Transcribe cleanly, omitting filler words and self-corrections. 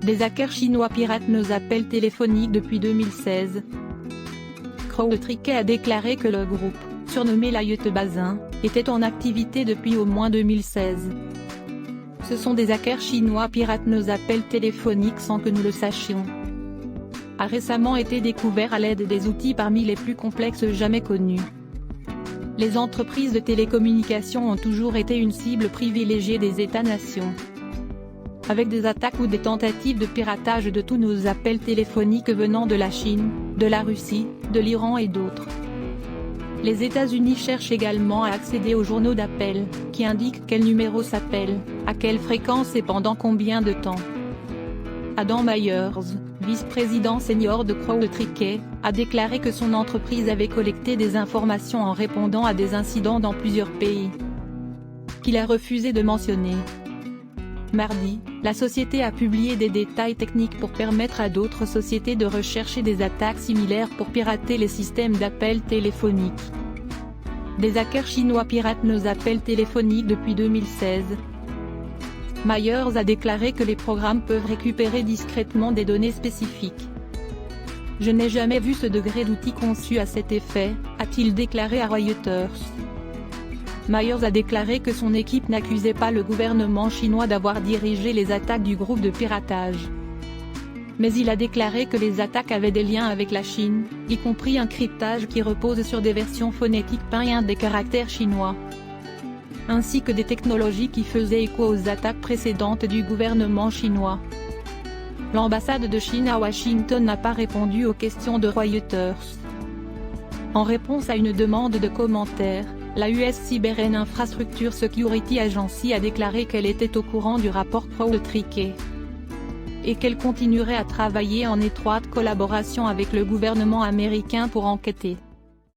Des hackers chinois piratent nos appels téléphoniques depuis 2016. CrowdStrike a déclaré que le groupe, surnommé l'Aïeute Bazin, était en activité depuis au moins 2016. Ce sont des hackers chinois piratent nos appels téléphoniques sans que nous le sachions. A récemment été découvert à l'aide des outils parmi les plus complexes jamais connus. Les entreprises de télécommunications ont toujours été une cible privilégiée des États-nations. Avec des attaques ou des tentatives de piratage de tous nos appels téléphoniques venant de la Chine, de la Russie, de l'Iran et d'autres. Les États-Unis cherchent également à accéder aux journaux d'appel, qui indiquent quel numéro s'appelle, à quelle fréquence et pendant combien de temps. Adam Myers, vice-président senior de CrowdStrike, a déclaré que son entreprise avait collecté des informations en répondant à des incidents dans plusieurs pays, qu'il a refusé de mentionner. Mardi, la société a publié des détails techniques pour permettre à d'autres sociétés de rechercher des attaques similaires pour pirater les systèmes d'appels téléphoniques. Des hackers chinois piratent nos appels téléphoniques depuis 2016. Myers a déclaré que les programmes peuvent récupérer discrètement des données spécifiques. « Je n'ai jamais vu ce degré d'outils conçus à cet effet », a-t-il déclaré à Reuters. Myers a déclaré que son équipe n'accusait pas le gouvernement chinois d'avoir dirigé les attaques du groupe de piratage. Mais il a déclaré que les attaques avaient des liens avec la Chine, y compris un cryptage qui repose sur des versions phonétiques pinyin des caractères chinois, ainsi que des technologies qui faisaient écho aux attaques précédentes du gouvernement chinois. L'ambassade de Chine à Washington n'a pas répondu aux questions de Reuters. En réponse à une demande de commentaires, la US Cyber and Infrastructure Security Agency a déclaré qu'elle était au courant du rapport CrowdStrike et qu'elle continuerait à travailler en étroite collaboration avec le gouvernement américain pour enquêter.